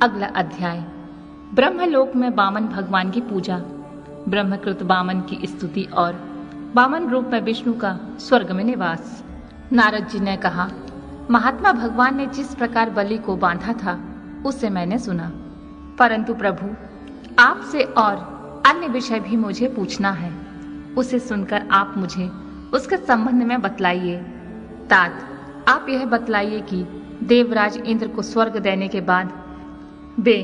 अगला अध्याय। ब्रह्मलोक में वामन भगवान की पूजा, ब्रह्मकृत वामन की स्तुति और वामन रूप में विष्णु का स्वर्ग में निवास। नारद जी ने कहा, महात्मा भगवान ने जिस प्रकार बलि को बांधा था उसे मैंने सुना, परंतु प्रभु आपसे और अन्य विषय भी मुझे पूछना है। उसे सुनकर आप मुझे उसके संबंध में बतलाइए। तात, आप यह बतलाइए कि देवराज इंद्र को स्वर्ग देने के बाद वे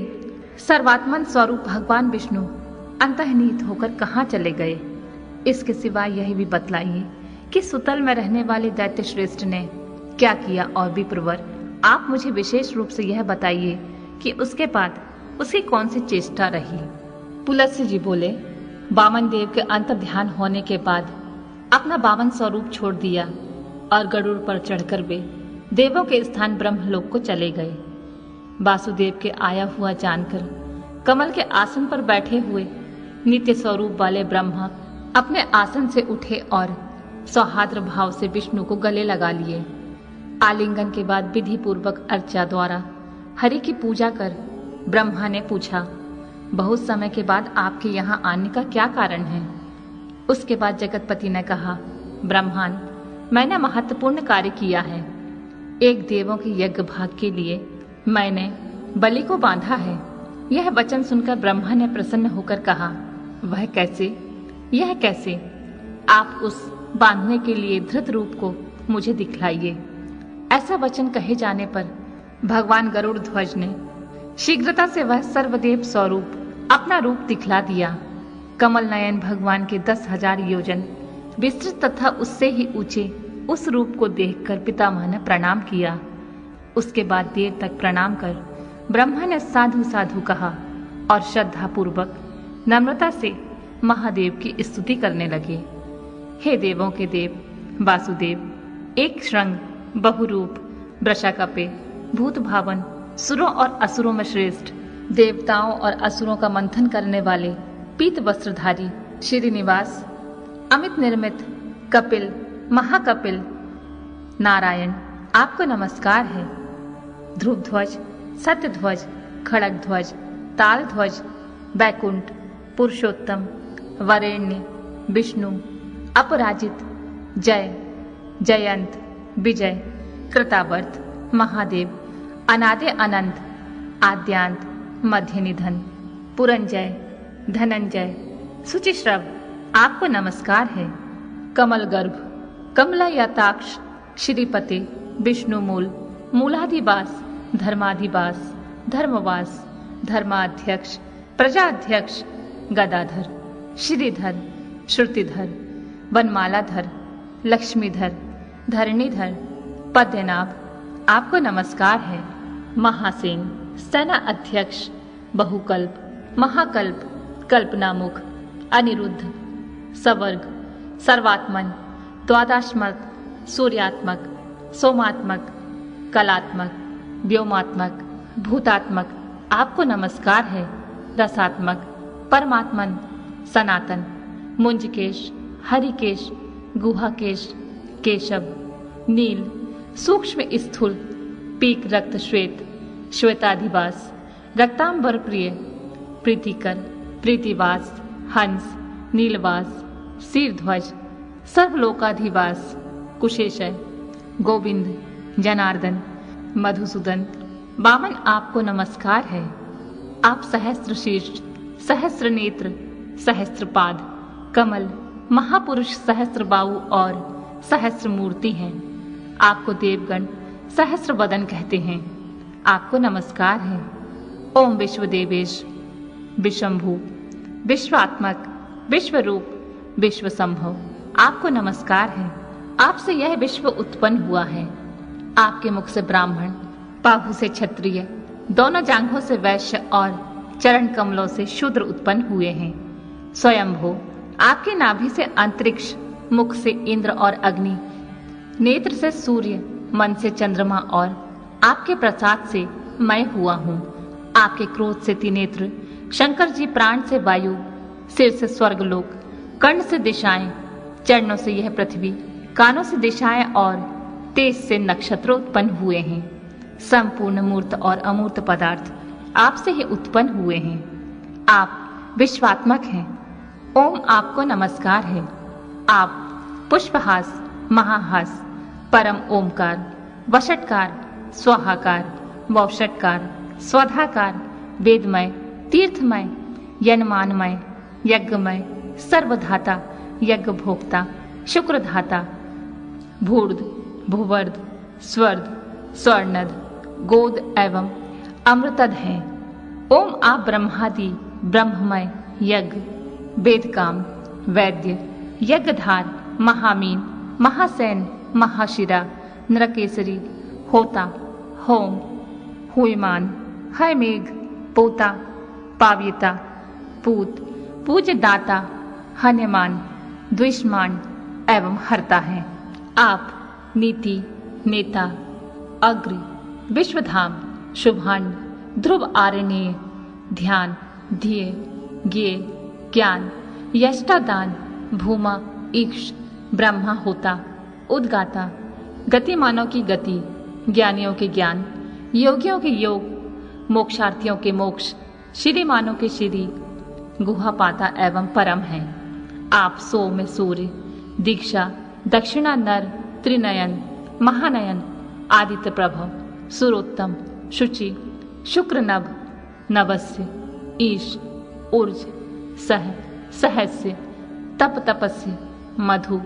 सर्वात्मन स्वरूप भगवान विष्णु अंतर्निहित होकर कहाँ चले गए। इसके सिवा यह भी बतलाइए कि सुतल में रहने वाले दैत्य श्रेष्ठ ने क्या किया, और विप्रवर आप मुझे विशेष रूप से यह बताइए कि उसके बाद उसकी कौन सी चेष्टा रही। पुलस्त्य जी बोले, वामन देव के अंतर ध्यान होने के बाद अपना वामन स्वरूप छोड़ दिया और गरुड़ पर चढ़कर वे देवों के स्थान ब्रह्मलोक को चले गए। वासुदेव के आया हुआ जानकर कमल के आसन पर बैठे हुए नित्य स्वरूप वाले ब्रह्मा अपने आसन से उठे और सौहार्द भाव से विष्णु को गले लगा लिए। आलिंगन के बाद विधि पूर्वक अर्चा द्वारा हरि की पूजा कर ब्रह्मा ने पूछा, बहुत समय के बाद आपके यहाँ आने का क्या कारण है। उसके बाद जगतपति ने कहा, ब्रह्मान, मैंने महत्वपूर्ण कार्य किया है। एक देवों के यज्ञ भाग के लिए मैंने बलि को बांधा है। यह वचन सुनकर ब्रह्मा ने प्रसन्न होकर कहा, वह कैसे, यह कैसे? आप उस बांधने के लिए धृत रूप को मुझे दिखलाइए। ऐसा वचन कहे जाने पर भगवान गरुड़ ध्वज ने शीघ्रता से वह सर्वदेव स्वरूप अपना रूप दिखला दिया। कमल नयन भगवान के 10,000 योजन विस्तृत तथा उससे ही ऊंचे उस रूप को देखकर पितामह ने प्रणाम किया। उसके बाद देर तक प्रणाम कर ब्रह्मा ने साधु साधु कहा और श्रद्धा पूर्वक नम्रता से महादेव की स्तुति करने लगे। हे देवों के देव वासुदेव, एक श्रृंग बहुरूप वृषाकपे भूत भावन, सुरों और असुरों में श्रेष्ठ, देवताओं और असुरों का मंथन करने वाले पीत वस्त्रधारी श्रीनिवास, अमित निर्मित कपिल, महाकपिल नारायण, आपको नमस्कार है। ध्रुव ध्वज, सत्य ध्वज, खड़ग ध्वज, ताल ध्वज, बैकुंठ, पुरुषोत्तम, वरेण्य, विष्णु, अपराजित, जय, जयंत, विजय, कृतावर्त, महादेव, अनादि अनंत, आद्यांत, मध्य निधन, पुरंजय, धनंजय, शुचिश्रव, आपको नमस्कार है। कमल गर्भ, कमलायताक्ष, श्रीपते, विष्णुमूल, मूलाधिवास, धर्माधिवास, धर्मवास, धर्माध्यक्ष, प्रजाध्यक्ष, गदाधर, श्रीधर, श्रुतिधर, वनमालाधर, लक्ष्मीधर, धरणीधर, पद्मनाभ, आपको नमस्कार है। महासेन, सेना अध्यक्ष, बहुकल्प, महाकल्प, कल्पनामुख, अनिरुद्ध, सवर्ग, सर्वात्मन, द्वादशमत, सूर्यात्मक, सोमात्मक, कलात्मक, व्योमात्मक, भूतात्मक, आपको नमस्कार है। रसात्मक, परमात्मन, सनातन, मुंजकेश, हरिकेश, गुहाकेश, केशव, नील, सूक्ष्म स्थूल, पीक रक्त श्वेत, श्वेताधिवास, रक्तांबर प्रिय, प्रीतिकर, प्रीतिवास, हंस, नीलवास, शीरध्वज, सर्वलोकाधिवास, कुशेशय, गोविंद, जनार्दन, मधुसूदन, वामन, आपको नमस्कार है। आप सहस्त्र शीर्ष, सहस्त्र नेत्र, सहस्त्रपाद, कमल, महापुरुष, सहस्त्र बाहु और सहस्त्र मूर्ति हैं। आपको देवगण सहस्त्र वदन कहते हैं। आपको नमस्कार है। ओम विश्वदेवेश, विशंभु, विश्वात्मक, विश्वरूप, विश्वसंभव, आपको नमस्कार है। आपसे यह विश्व उत्पन्न हुआ है। आपके मुख से ब्राह्मण, बाहु से क्षत्रिय, दोनों जांघों से वैश्य और चरण कमलों से शूद्र उत्पन्न हुए हैं। स्वयंभू, आपके नाभि से अंतरिक्ष, मुख से इंद्र और अग्नि, नेत्र से सूर्य, मन से चंद्रमा और आपके प्रसाद से मैं हुआ हूँ। आपके क्रोध से त्रिनेत्र, शंकर जी प्राण से वायु, सिर से स्वर्गलोक, कर्ण से दिशाएं, चरणों से यह पृथ्वी, कानों से दिशाएं और तेज से नक्षत्र उत्पन्न हुए हैं। संपूर्ण मूर्त और अमूर्त पदार्थ आपसे ही उत्पन्न हुए हैं। आप विश्वात्मक हैं। ओम आपको नमस्कार है। आप पुष्पहास, महाहास, परम ओमकार, वषटकार, स्वाहाकार, वौषटकार, स्वधाकार, वेदमय, तीर्थमय, यनमानमय, यज्ञमय, सर्वधाता, यज्ञ भोक्ता, शुक्रधाता, भूर्ध, भूवर्ध, स्वर्ध, स्वर्णद, गोद एवं अमृतद है। ओम आप ब्रह्मादि ब्रह्ममय, यज्ञ, वेदकाम, वैद्य, यज्ञधार, महामीन, महासैन, महाशिरा, नरकेसरी, होता, होम, हुयमान, हयमेघ, पोता, पाव्यता, पूत, पूज्य दाता, हन्यमान, द्विषमान एवं हरता है। आप नीति, नेता, अग्र, विश्वधाम, शुभांड, ध्रुव, आरण्य, ध्यान, ध्येय, ज्ञेय, ज्ञान, यष्टादान, भूमा, ईक्ष, ब्रह्मा होता, उद्गाता, गतिमानों की गति, ज्ञानियों के ज्ञान, योगियों के योग, मोक्षार्थियों के मोक्ष, श्रीमानों के श्री, गुहापाता एवं परम है। आप सोम सूर्य, दीक्षा, दक्षिणा नर, त्रिनयन, महानयन, आदित्य प्रभव, सुरोत्तम, शुचि, शुक्र नभ, नवस्य, ईश, ऊर्ज, सह, सहस्य, तप, तपस्य, मधु,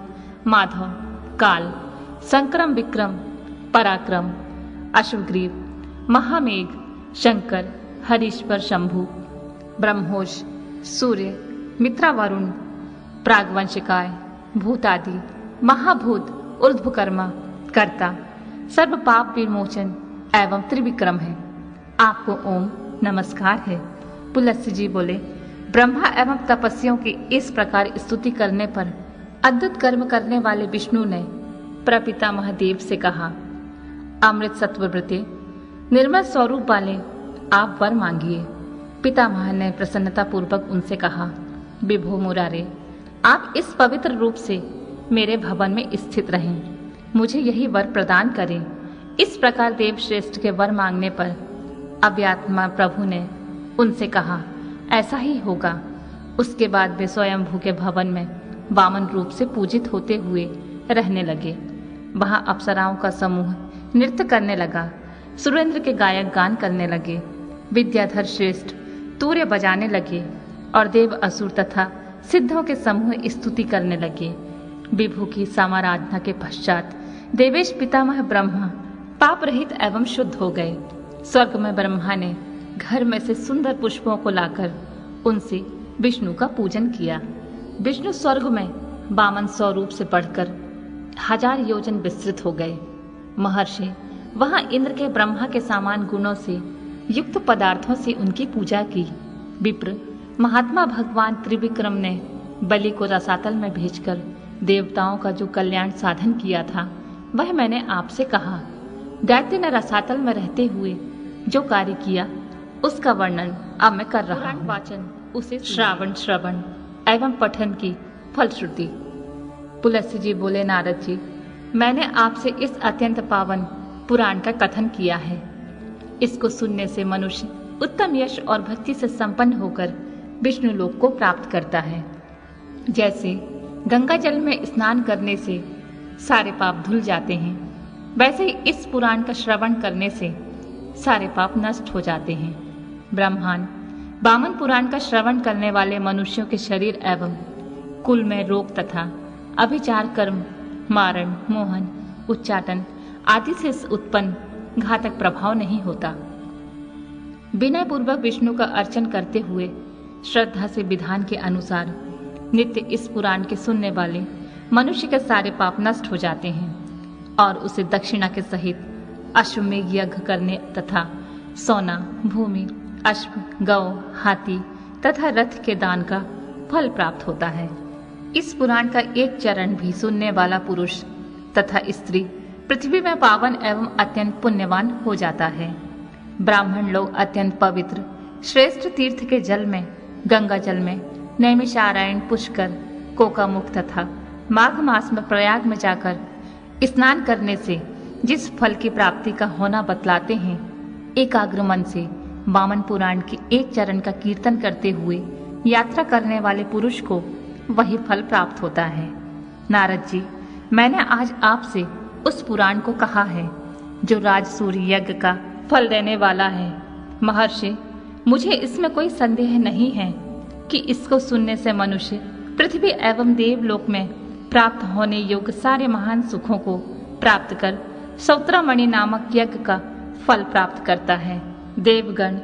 माधव, काल, संक्रम, विक्रम, पराक्रम, अश्वग्रीव, महामेघ, शंकर, हरीश्वर, शंभु, ब्रह्मोष, सूर्य, मित्रा, वरुण, प्रागवंशिकाय, भूतादि, महाभूत, ऊर्ध्वकर्मा, कर्ता, सर्व पाप विमोचन एवं त्रिविक्रम है। आपको ओम नमस्कार है। पुलस्त्य जी बोले, ब्रह्मा एवं तपस्वियों की इस प्रकार स्तुति करने पर अद्भुत कर्म करने वाले विष्णु ने प्रपितामह देव से कहा, अमृत सत्वव्रते, निर्मल स्वरूप वाले आप वर मांगिए। पितामह ने प्रसन्नता पूर्वक उनसे कहा, विभो मुरारे, आप इस पवित्र रूप से मेरे भवन में स्थित रहें, मुझे यही वर प्रदान करें। इस प्रकार देव श्रेष्ठ के वर मांगने पर अव्यात्मा प्रभु ने उनसे कहा, ऐसा ही होगा। उसके बाद वे स्वयंभू के भवन में वामन रूप से पूजित होते हुए रहने लगे। वहां अप्सराओं का समूह नृत्य करने लगा, सुरेंद्र के गायक गान करने लगे, विद्याधर श्रेष्ठ तूर्य बजाने लगे और देव, असुर तथा सिद्धों के समूह स्तुति करने लगे। विभु की समाराधना के पश्चात देवेश पितामह ब्रह्मा पाप रहित एवं शुद्ध हो गए। स्वर्ग में ब्रह्मा ने घर में से सुंदर पुष्पों को लाकर उनसे विष्णु का पूजन किया। विष्णु स्वर्ग में वामन स्वरूप से बढ़कर 1000 योजन विस्तृत हो गए। महर्षि वहां इंद्र के ब्रह्मा के समान गुणों से युक्त पदार्थों से उनकी पूजा की। विप्र महात्मा भगवान त्रिविक्रम ने बलि को रसातल में भेजकर देवताओं का जो कल्याण साधन किया था वह मैंने आपसे कहा। दैत्य ने रसातल में रहते हुए जो कार्य किया उसका वर्णन अब मैं कर रहा हूँ। वाचन उसे श्रवण एवं पठन की फलश्रुति। पुलस्त्य जी बोले, नारद जी, मैंने आपसे इस अत्यंत पावन पुराण का कथन किया है। इसको सुनने से मनुष्य उत्तम यश और भक्ति से संपन्न होकर विष्णु लोक को प्राप्त करता है। जैसे गंगा जल में स्नान करने से सारे पाप धुल जाते हैं, वैसे ही इस पुराण का श्रवण करने से सारे पाप नष्ट हो जाते हैं। ब्रह्मांड वामन पुराण का श्रवण करने वाले मनुष्यों के शरीर एवं कुल में रोग तथा अभिचार कर्म, मारण, मोहन, उच्चाटन आदि से उत्पन्न घातक प्रभाव नहीं होता। विनय पूर्वक विष्णु का अर्चन करते हुए श्रद्धा से विधान के अनुसार नित्य इस पुराण के सुनने वाले मनुष्य के सारे पाप नष्ट हो जाते हैं और उसे दक्षिणा के सहित अश्वमेघ यज्ञ करने तथा सोना, भूमि, अश्व, गौ, हाथी तथा रथ के दान का फल प्राप्त होता है। इस पुराण का एक चरण भी सुनने वाला पुरुष तथा स्त्री पृथ्वी में पावन एवं अत्यंत पुण्यवान हो जाता है। ब्राह्मण लोग अत्यंत पवित्र श्रेष्ठ तीर्थ के जल में, गंगा जल में, नैमिषारण्य, पुष्कर, कोकामुख तथा माघ मास में प्रयाग में जाकर स्नान करने से जिस फल की प्राप्ति का होना बतलाते हैं, एकाग्र मन से वामन पुराण के एक चरण का कीर्तन करते हुए यात्रा करने वाले पुरुष को वही फल प्राप्त होता है। नारद जी, मैंने आज आपसे उस पुराण को कहा है जो राजसूय यज्ञ का फल देने वाला है। महर्षि, मुझे इसमें कोई संदेह नहीं है कि इसको सुनने से मनुष्य पृथ्वी एवं देवलोक में प्राप्त होने योग्य सारे महान सुखों को प्राप्त कर सौत्रमणि नामक यज्ञ का फल प्राप्त करता है। देवगण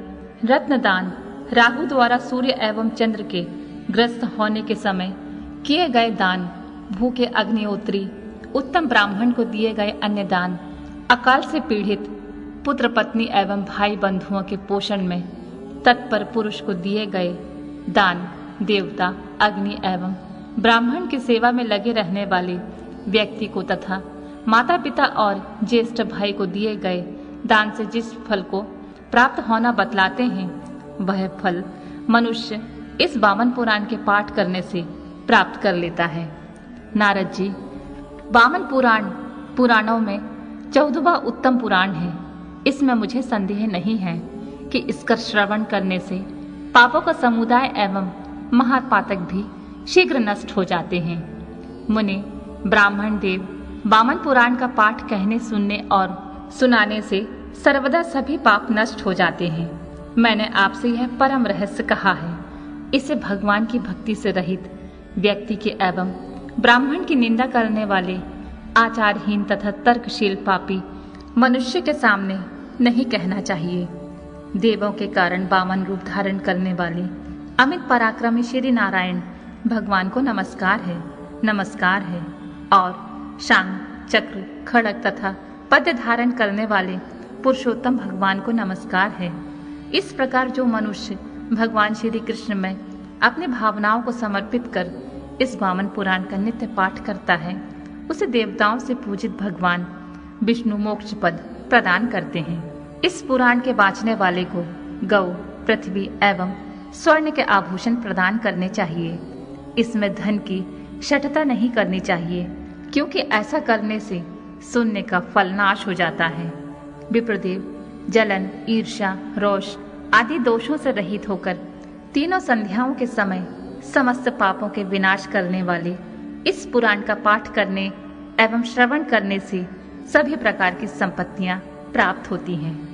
रत्नदान, राहु द्वारा सूर्य एवं चंद्र के ग्रस्त होने के समय किए गए दान, भूखे अग्निहोत्री, उत्तम ब्राह्मण को दिए गए अन्य दान, अकाल से पीड़ित पुत्र पत्नी एवं भाई बंधुओं के पोषण में तत्पर पुरुष को दिए गए दान, देवता, अग्नि एवं ब्राह्मण की सेवा में लगे रहने वाले व्यक्ति को तथा माता पिता और ज्येष्ठ भाई को दिए गए दान से जिस फल को प्राप्त होना बतलाते हैं, वह फल मनुष्य इस वामन पुराण के पाठ करने से प्राप्त कर लेता है। नारद जी, वामन पुराणों में 14वां उत्तम पुराण है। इसमें मुझे संदेह नहीं है कि इसका श्रवण करने से पापों का समुदाय एवं महापातक भी शीघ्र नष्ट हो जाते हैं। मुनि ब्राह्मण देव वामन पुराण का पाठ कहने, सुनने और सुनाने से सर्वदा सभी पाप नष्ट हो जाते हैं। मैंने आपसे यह परम रहस्य कहा है। इसे भगवान की भक्ति से रहित व्यक्ति के एवं ब्राह्मण की निंदा करने वाले आचारहीन तथा तर्कशील पापी मनुष्य के सामने नहीं कहना चाहिए। देवों के कारण वामन रूप धारण करने वाले अमित पराक्रमी श्री नारायण भगवान को नमस्कार है। और शांग, चक्र, खड़ग तथा पद्य धारण करने वाले पुरुषोत्तम भगवान को नमस्कार है। इस प्रकार जो मनुष्य भगवान श्री कृष्ण में अपनी भावनाओं को समर्पित कर इस वामन पुराण का नित्य पाठ करता है, उसे देवताओं से पूजित भगवान विष्णु मोक्ष पद प्रदान करते हैं। इस पुराण के वाचने वाले को गौ, पृथ्वी एवं स्वर्ण के आभूषण प्रदान करने चाहिए। इसमें धन की शठता नहीं करनी चाहिए, क्योंकि ऐसा करने से सुनने का फल नाश हो जाता है। विप्रदेव, जलन, ईर्ष्या, रोष आदि दोषों से रहित होकर तीनों संध्याओं के समय समस्त पापों के विनाश करने वाले इस पुराण का पाठ करने एवं श्रवण करने से सभी प्रकार की संपत्तियां प्राप्त होती हैं।